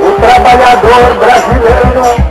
O trabalhador brasileiro.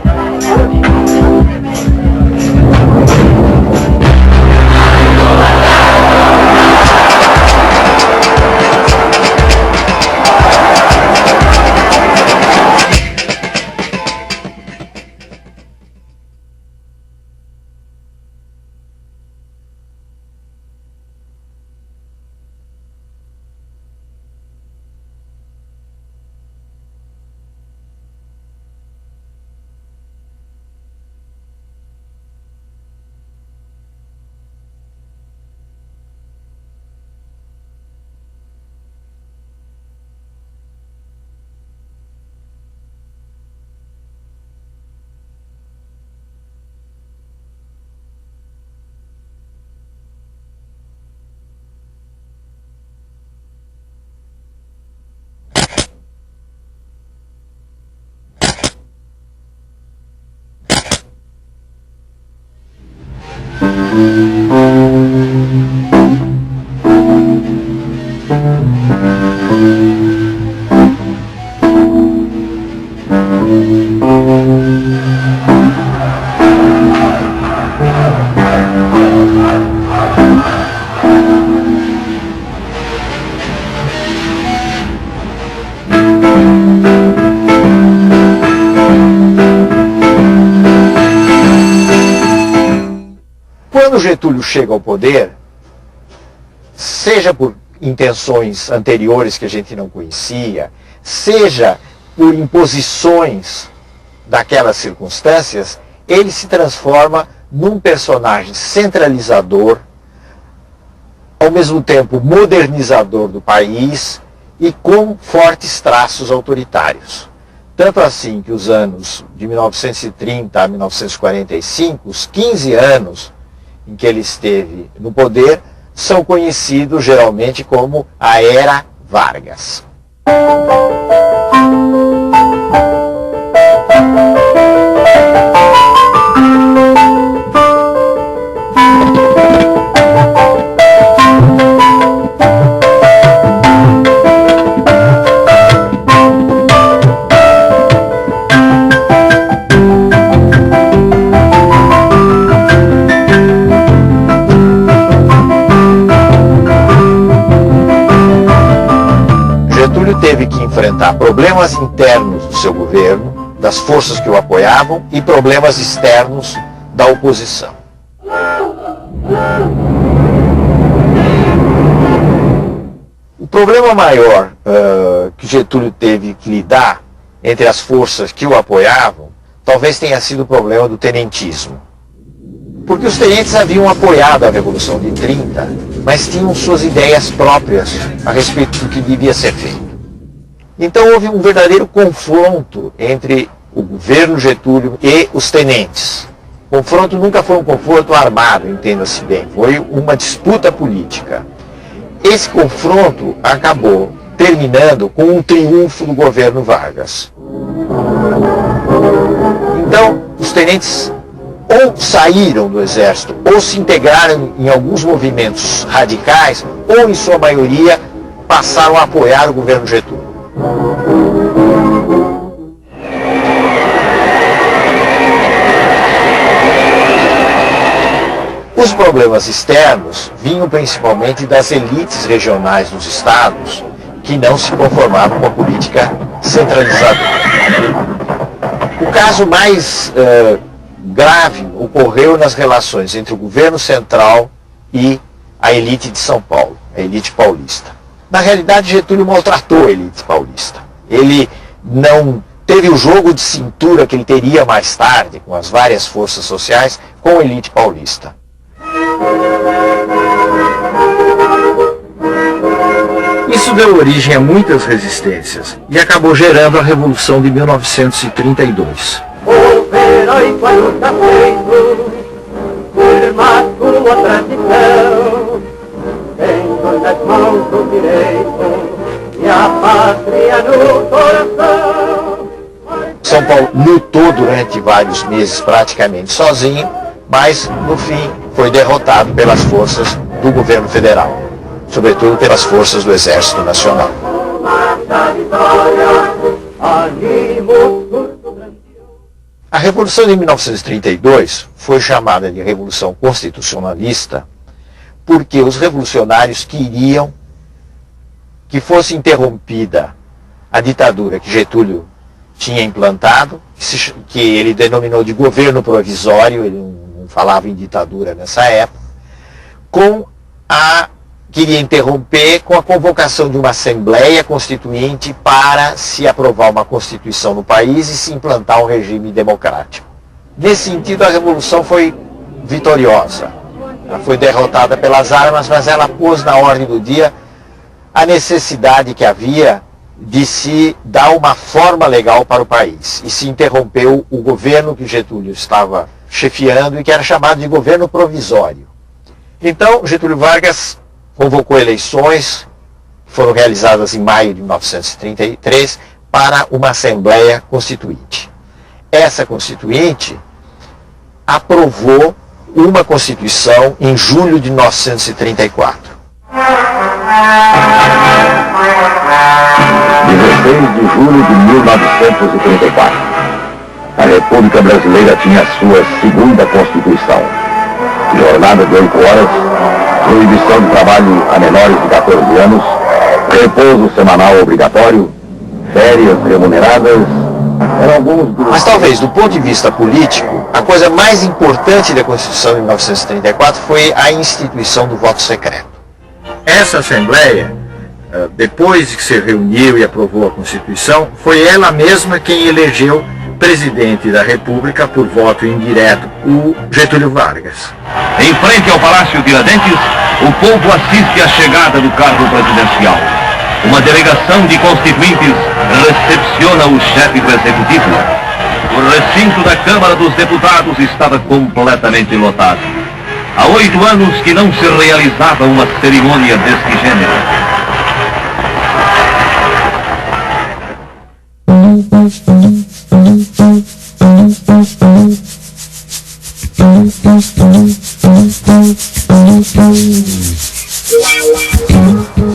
Quando Getúlio chega ao poder, seja por intenções anteriores que a gente não conhecia, seja por imposições daquelas circunstâncias, ele se transforma num personagem centralizador, ao mesmo tempo modernizador do país e com fortes traços autoritários. Tanto assim que os anos de 1930 a 1945, os 15 anos em que ele esteve no poder, são conhecidos geralmente como a Era Vargas. Teve que enfrentar problemas internos do seu governo, das forças que o apoiavam, e problemas externos da oposição. O problema maior que Getúlio teve que lidar entre as forças que o apoiavam, talvez tenha sido o problema do tenentismo. Porque os tenentes haviam apoiado a Revolução de 30, mas tinham suas ideias próprias a respeito do que devia ser feito. Então houve um verdadeiro confronto entre o governo Getúlio e os tenentes. O confronto nunca foi um confronto armado, entenda-se bem, foi uma disputa política. Esse confronto acabou terminando com um triunfo do governo Vargas. Então, os tenentes ou saíram do exército, ou se integraram em alguns movimentos radicais, ou em sua maioria passaram a apoiar o governo Getúlio. Os problemas externos vinham principalmente das elites regionais dos estados, que não se conformavam com a política centralizadora. O caso mais grave ocorreu nas relações entre o governo central e a elite de São Paulo, a elite paulista. Na realidade, Getúlio maltratou a elite paulista. Ele não teve o jogo de cintura que ele teria mais tarde, com as várias forças sociais, com a elite paulista. Isso deu origem a muitas resistências e acabou gerando a Revolução de 1932. O heróico a luta feito, firma sua tradição, tendo nas mãos o direito e a pátria no coração. São Paulo lutou durante vários meses praticamente sozinho, mas no fim foi derrotado pelas forças do governo federal, sobretudo pelas forças do Exército Nacional. A Revolução de 1932 foi chamada de Revolução Constitucionalista porque os revolucionários queriam que fosse interrompida a ditadura que Getúlio tinha implantado, que ele denominou de governo provisório, ele não falava em ditadura nessa época, queria interromper com a convocação de uma Assembleia Constituinte para se aprovar uma Constituição no país e se implantar um regime democrático. Nesse sentido, a Revolução foi vitoriosa. Ela foi derrotada pelas armas, mas ela pôs na ordem do dia a necessidade que havia de se dar uma forma legal para o país. E se interrompeu o governo que Getúlio estava chefiando e que era chamado de governo provisório. Então, Getúlio Vargas convocou eleições, que foram realizadas em maio de 1933, para uma Assembleia Constituinte. Essa Constituinte aprovou uma Constituição em julho de 1934. 16 de julho de 1934. A República Brasileira tinha sua segunda Constituição. Jornada de 8 horas, proibição de trabalho a menores de 14 anos, repouso semanal obrigatório, férias remuneradas, eram alguns dos... Mas talvez, do ponto de vista político, a coisa mais importante da Constituição de 1934 foi a instituição do voto secreto. Essa Assembleia, depois que se reuniu e aprovou a Constituição, foi ela mesma quem elegeu presidente da República por voto indireto, o Getúlio Vargas. Em frente ao Palácio Tiradentes, o povo assiste à chegada do carro presidencial. Uma delegação de constituintes recepciona o chefe do Executivo. O recinto da Câmara dos Deputados estava completamente lotado. Há 8 anos que não se realizava uma cerimônia deste gênero.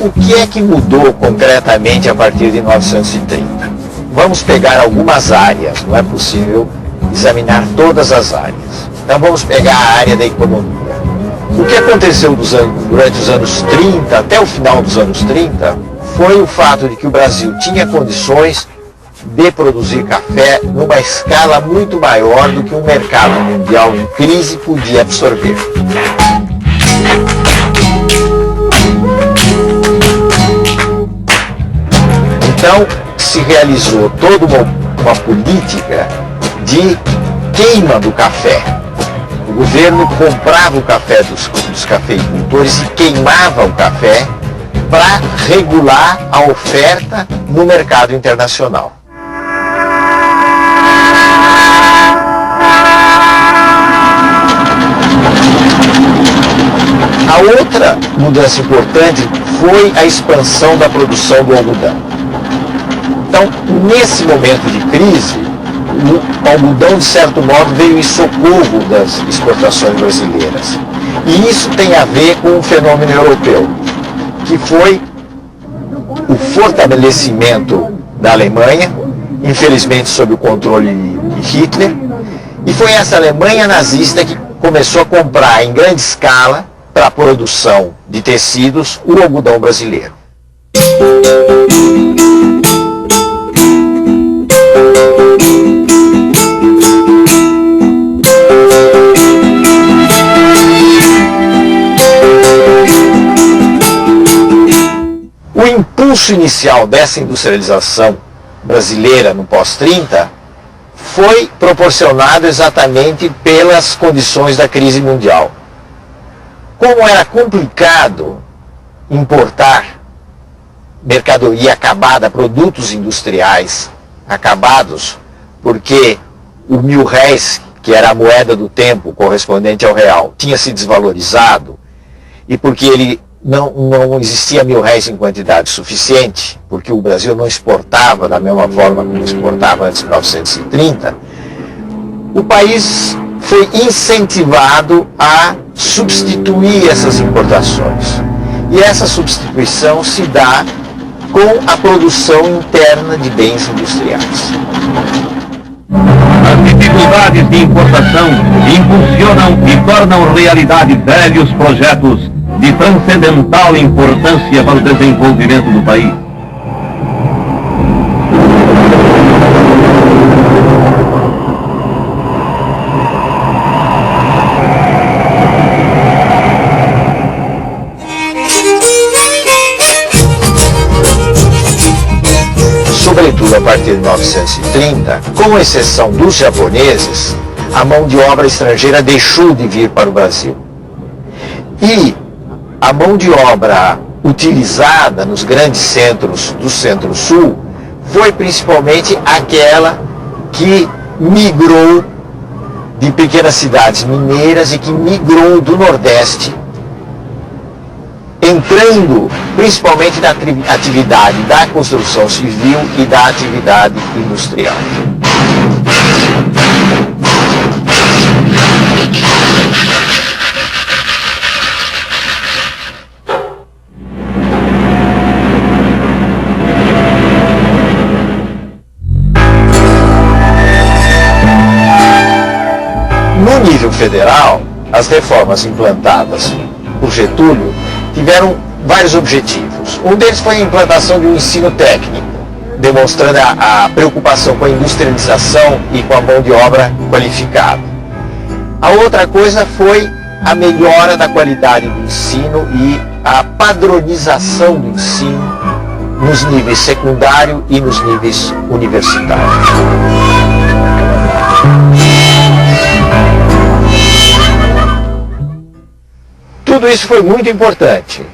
O que é que mudou concretamente a partir de 1930? Vamos pegar algumas áreas, não é possível examinar todas as áreas. Então vamos pegar a área da economia. O que aconteceu durante os anos 30, até o final dos anos 30, foi o fato de que o Brasil tinha condições de produzir café numa escala muito maior do que um mercado mundial em crise podia absorver. Então, se realizou toda uma política de queima do café. O governo comprava o café dos cafeicultores e queimava o café para regular a oferta no mercado internacional. A outra mudança importante foi a expansão da produção do algodão. Então, nesse momento de crise, o algodão, de certo modo, veio em socorro das exportações brasileiras. E isso tem a ver com um fenômeno europeu, que foi o fortalecimento da Alemanha, infelizmente sob o controle de Hitler, e foi essa Alemanha nazista que começou a comprar em grande escala, para a produção de tecidos, o algodão brasileiro. O impulso inicial dessa industrialização brasileira no pós-30 foi proporcionado exatamente pelas condições da crise mundial. Como era complicado importar mercadoria acabada, produtos industriais acabados, porque o mil-réis, que era a moeda do tempo correspondente ao real, tinha se desvalorizado, e porque ele não existia mil-réis em quantidade suficiente, porque o Brasil não exportava da mesma forma como exportava antes de 1930, o país foi incentivado a substituir essas importações. E essa substituição se dá com a produção interna de bens industriais. As dificuldades de importação impulsionam e tornam realidade velhos projetos de transcendental importância para o desenvolvimento do país. Sobretudo a partir de 1930, com exceção dos japoneses, a mão de obra estrangeira deixou de vir para o Brasil. E a mão de obra utilizada nos grandes centros do Centro-Sul foi principalmente aquela que migrou de pequenas cidades mineiras e que migrou do Nordeste, entrando principalmente na atividade da construção civil e da atividade industrial. No nível federal, as reformas implantadas por Getúlio tiveram vários objetivos. Um deles foi a implantação de um ensino técnico, demonstrando a preocupação com a industrialização e com a mão de obra qualificada. A outra coisa foi a melhora da qualidade do ensino e a padronização do ensino nos níveis secundário e nos níveis universitários. Tudo isso foi muito importante,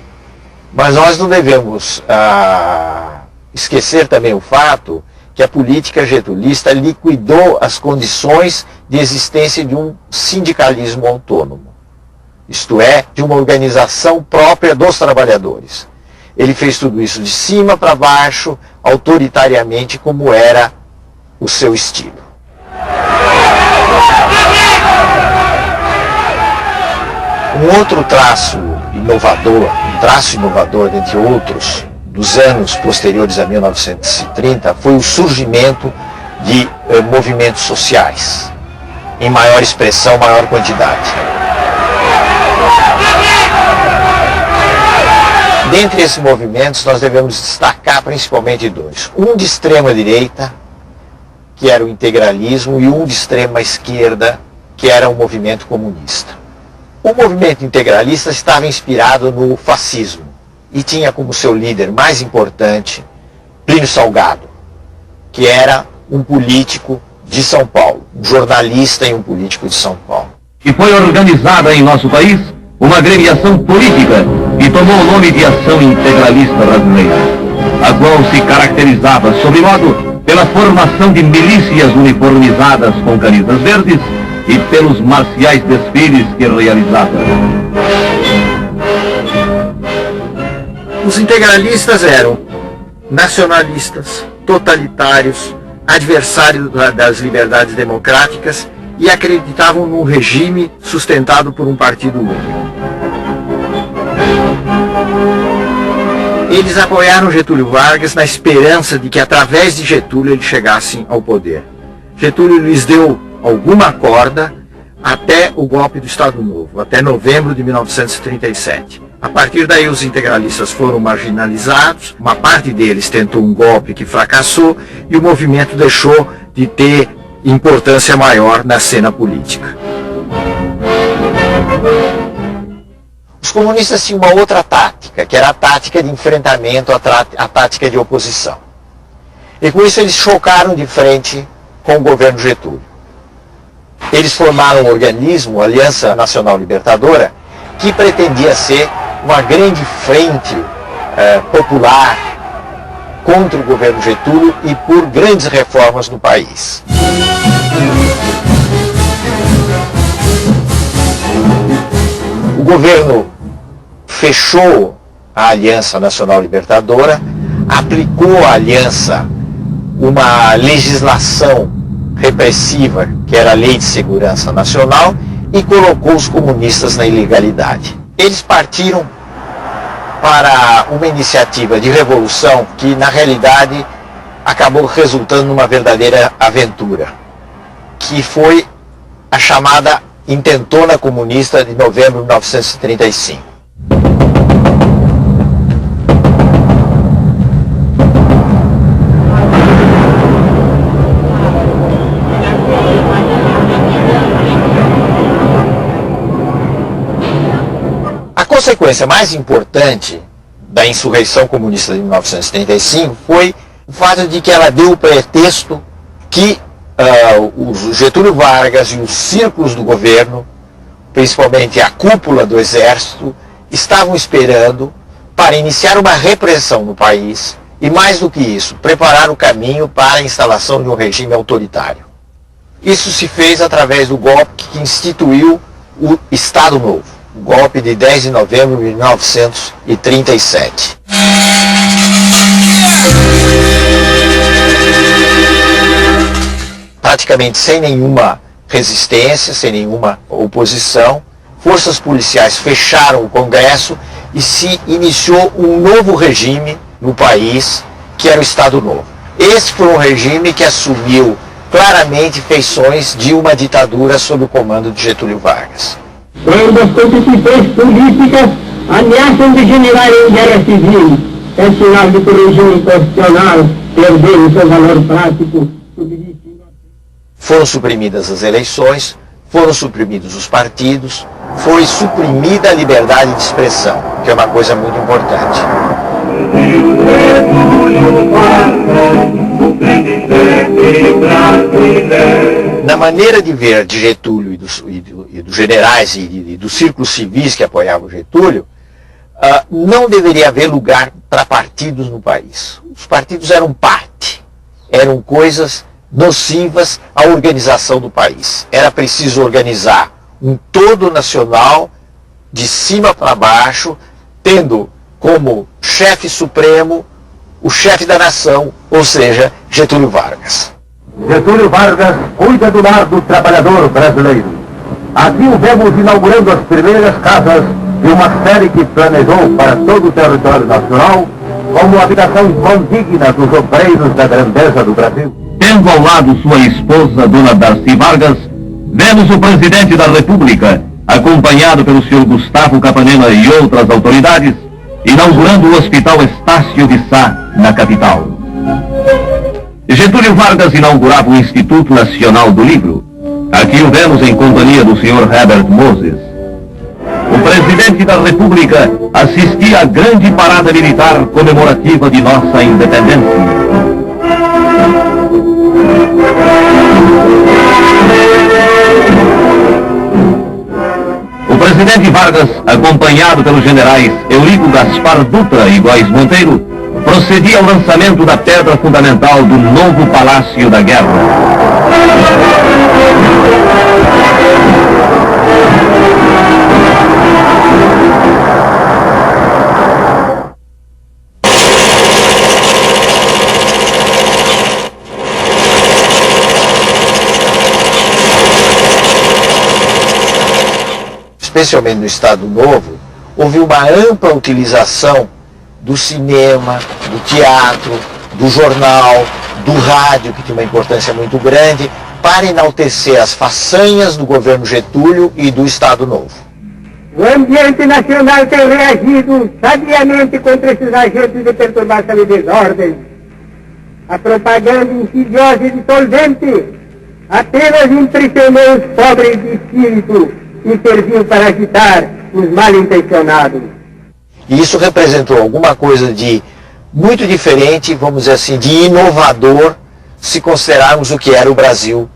mas nós não devemos esquecer também o fato que a política getulista liquidou as condições de existência de um sindicalismo autônomo, isto é, de uma organização própria dos trabalhadores. Ele fez tudo isso de cima para baixo, autoritariamente, como era o seu estilo. Um outro traço inovador, dentre outros, dos anos posteriores a 1930, foi o surgimento de movimentos sociais, em maior expressão, maior quantidade. Dentre esses movimentos, nós devemos destacar principalmente dois. Um de extrema direita, que era o integralismo, e um de extrema esquerda, que era o movimento comunista. O movimento integralista estava inspirado no fascismo e tinha como seu líder mais importante Plínio Salgado, que era um político de São Paulo, um jornalista e um político de São Paulo. E foi organizada em nosso país uma agremiação política que tomou o nome de Ação Integralista Brasileira, a qual se caracterizava, sobremodo, pela formação de milícias uniformizadas com camisas verdes e pelos marciais desfiles que realizava. Os integralistas eram nacionalistas, totalitários, adversários das liberdades democráticas e acreditavam num regime sustentado por um partido único. Eles apoiaram Getúlio Vargas na esperança de que através de Getúlio eles chegassem ao poder. Getúlio lhes deu alguma corda até o golpe do Estado Novo, até novembro de 1937. A partir daí os integralistas foram marginalizados, uma parte deles tentou um golpe que fracassou e o movimento deixou de ter importância maior na cena política. Os comunistas tinham uma outra tática, que era a tática de enfrentamento, a tática de oposição. E com isso eles chocaram de frente com o governo Getúlio. Eles formaram um organismo, a Aliança Nacional Libertadora, que pretendia ser uma grande frente popular contra o governo Getúlio e por grandes reformas no país. O governo fechou a Aliança Nacional Libertadora, aplicou à aliança uma legislação repressiva, que era a Lei de Segurança Nacional, e colocou os comunistas na ilegalidade. Eles partiram para uma iniciativa de revolução que, na realidade, acabou resultando numa verdadeira aventura, que foi a chamada Intentona Comunista de novembro de 1935. A consequência mais importante da insurreição comunista de 1935 foi o fato de que ela deu o pretexto que o Getúlio Vargas e os círculos do governo, principalmente a cúpula do exército, estavam esperando para iniciar uma repressão no país e, mais do que isso, preparar o caminho para a instalação de um regime autoritário. Isso se fez através do golpe que instituiu o Estado Novo, o golpe de 10 de novembro de 1937. Praticamente sem nenhuma resistência, sem nenhuma oposição, forças policiais fecharam o Congresso e se iniciou um novo regime no país, que era o Estado Novo. Esse foi um regime que assumiu claramente feições de uma ditadura sob o comando de Getúlio Vargas. Quando as constituições políticas ameaçam de generar em guerra civil, é sinal de que o regime constitucional perdeu seu valor prático. Foram suprimidas as eleições, foram suprimidos os partidos, foi suprimida a liberdade de expressão, que é uma coisa muito importante. Na maneira de ver de Getúlio e dos generais e dos círculos civis que apoiavam Getúlio, não deveria haver lugar para partidos no país. Os partidos eram parte, eram coisas nocivas à organização do país. Era preciso organizar um todo nacional, de cima para baixo, tendo como chefe supremo o chefe da nação, ou seja, Getúlio Vargas. Getúlio Vargas cuida do lar do trabalhador brasileiro. Aqui o vemos inaugurando as primeiras casas de uma série que planejou para todo o território nacional como habitação condigna dos obreiros da grandeza do Brasil. Tendo ao lado sua esposa, Dona Darcy Vargas, vemos o presidente da República, acompanhado pelo senhor Gustavo Capanema e outras autoridades, inaugurando o Hospital Estácio de Sá, na capital. Getúlio Vargas inaugurava o Instituto Nacional do Livro. Aqui o vemos em companhia do senhor Herbert Moses. O presidente da República assistia à grande parada militar comemorativa de nossa independência. O presidente Vargas, acompanhado pelos generais Eurico Gaspar Dutra e Góes Monteiro, procedia ao lançamento da pedra fundamental do novo Palácio da Guerra. Especialmente no Estado Novo, houve uma ampla utilização do cinema, do teatro, do jornal, do rádio, que tinha uma importância muito grande, para enaltecer as façanhas do governo Getúlio e do Estado Novo. O ambiente nacional tem reagido sabiamente contra esses agentes de perturbação e desordem. A propaganda insidiosa e dissolvente apenas impressionou os pobres de espírito e serviu para agitar os mal-intencionados. E isso representou alguma coisa de muito diferente, vamos dizer assim, de inovador, se considerarmos o que era o Brasil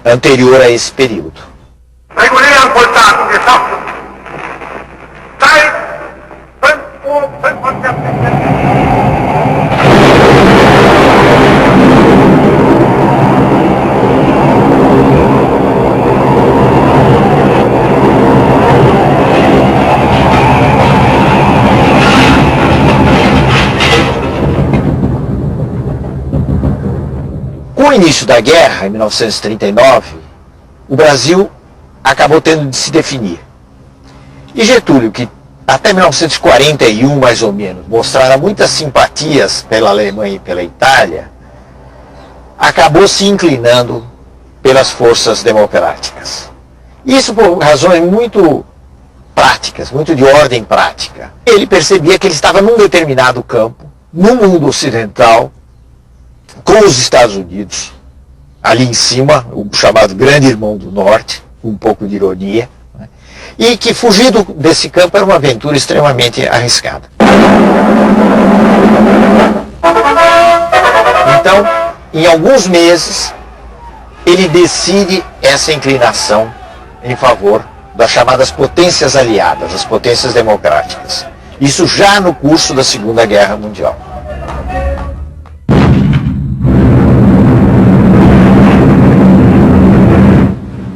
anterior a esse período. Com o início da guerra, em 1939, o Brasil acabou tendo de se definir. E Getúlio, que até 1941, mais ou menos, mostrara muitas simpatias pela Alemanha e pela Itália, acabou se inclinando pelas forças democráticas. Isso por razões muito práticas, muito de ordem prática. Ele percebia que ele estava num determinado campo, no mundo ocidental, com os Estados Unidos, ali em cima, o chamado Grande Irmão do Norte, com um pouco de ironia, né? E que fugir desse campo era uma aventura extremamente arriscada. Então, em alguns meses, ele decide essa inclinação em favor das chamadas potências aliadas, as potências democráticas. Isso já no curso da Segunda Guerra Mundial.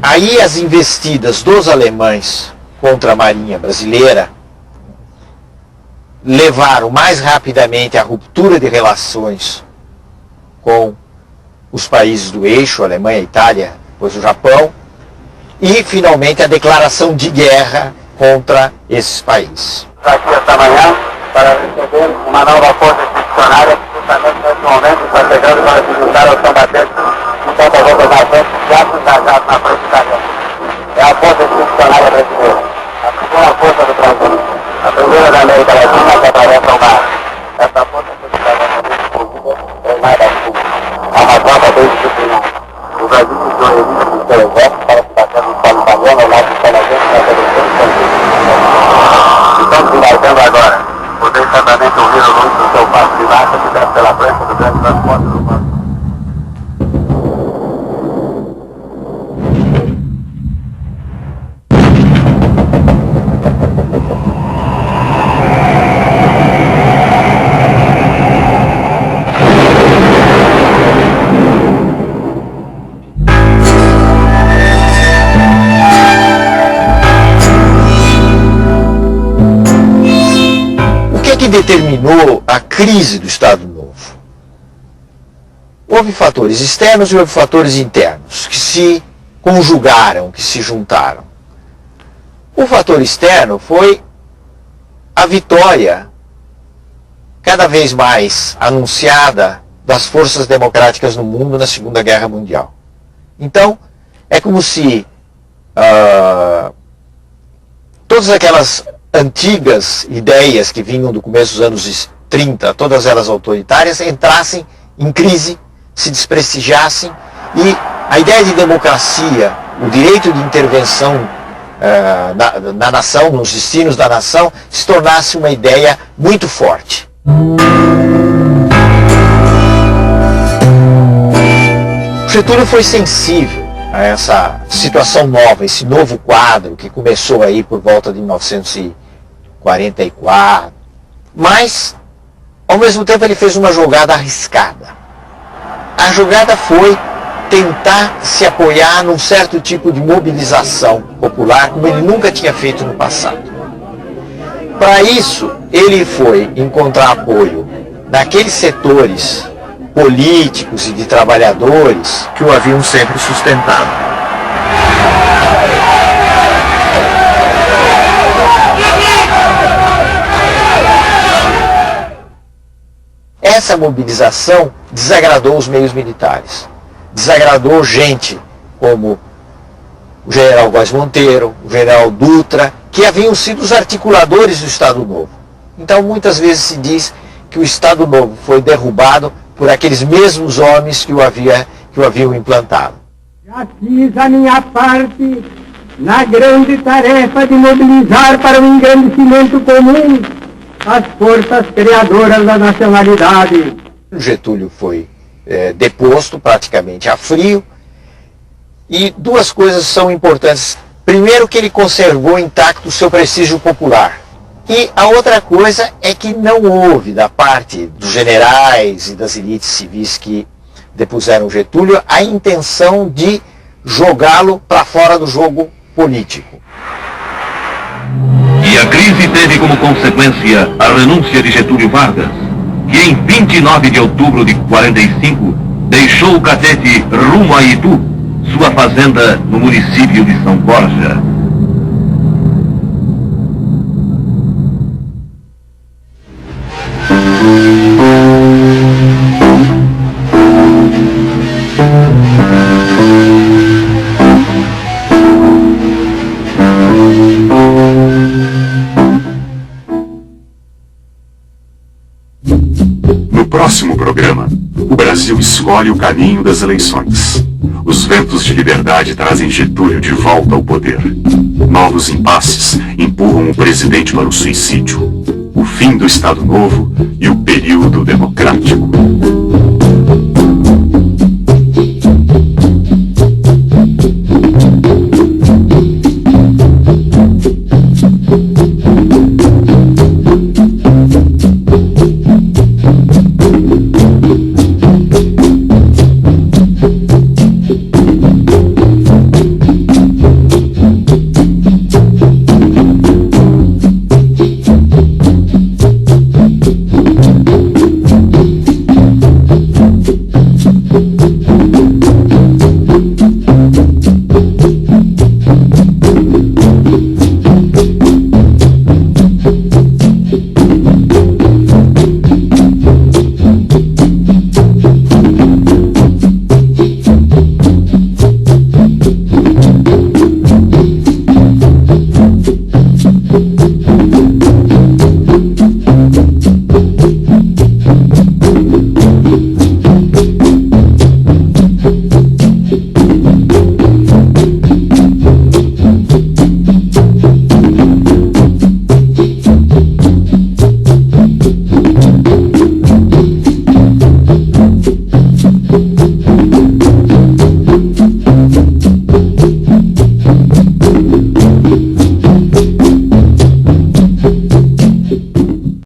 Aí as investidas dos alemães contra a Marinha brasileira levaram mais rapidamente à ruptura de relações com os países do eixo, Alemanha, Itália, depois o Japão, e finalmente a declaração de guerra contra esses países. Aqui esta manhã para receber uma nova força expedicionária que justamente nesse momento está chegando para se juntar aos combatentes de tantas outras nações que já se engajaram na frente da guerra. É a força expedicionária brasileira, a primeira força do Brasil, a primeira da América Latina que atravessa o mar. Essa força expedicionária é o mar da Cuba. É uma tropa bem disciplinada. O Brasil se reuniu com o seu exército para se bater no solo italiano ao lado dos canadenses na televisão. Estamos finalizando agora. Vocês certamente ouviram muito do seu passo de marcha que desce pela frente do grande transporte do banco. Determinou a crise do Estado Novo. Houve fatores externos e houve fatores internos que se conjugaram, que se juntaram. O fator externo foi a vitória cada vez mais anunciada das forças democráticas no mundo na Segunda Guerra Mundial. Então, é como se todas aquelas antigas ideias que vinham do começo dos anos 30, todas elas autoritárias, entrassem em crise, se desprestigiassem, e a ideia de democracia, o direito de intervenção na nação, nos destinos da nação, se tornasse uma ideia muito forte. Getúlio foi sensível a essa situação nova, esse novo quadro que começou aí por volta de 1944, mas ao mesmo tempo ele fez uma jogada arriscada. A jogada foi tentar se apoiar num certo tipo de mobilização popular como ele nunca tinha feito no passado. Para isso, ele foi encontrar apoio naqueles setores políticos e de trabalhadores que o haviam sempre sustentado. Essa mobilização desagradou os meios militares, desagradou gente como o general Góes Monteiro, o general Dutra, que haviam sido os articuladores do Estado Novo. Então muitas vezes se diz que o Estado Novo foi derrubado por aqueles mesmos homens que o haviam implantado. Já fiz a minha parte na grande tarefa de mobilizar para o engrandecimento comum as forças criadoras da nacionalidade. Getúlio foi deposto praticamente a frio, e duas coisas são importantes. Primeiro, que ele conservou intacto o seu prestígio popular. E a outra coisa é que não houve, da parte dos generais e das elites civis que depuseram Getúlio, a intenção de jogá-lo para fora do jogo político. E a crise teve como consequência a renúncia de Getúlio Vargas, que em 29 de outubro de 45 deixou o Catete rumo a Itu, sua fazenda no município de São Borja. No próximo programa, o Brasil escolhe o caminho das eleições. Os ventos de liberdade trazem Getúlio de volta ao poder. Novos impasses empurram o presidente para o suicídio. O fim do Estado Novo e o período democrático.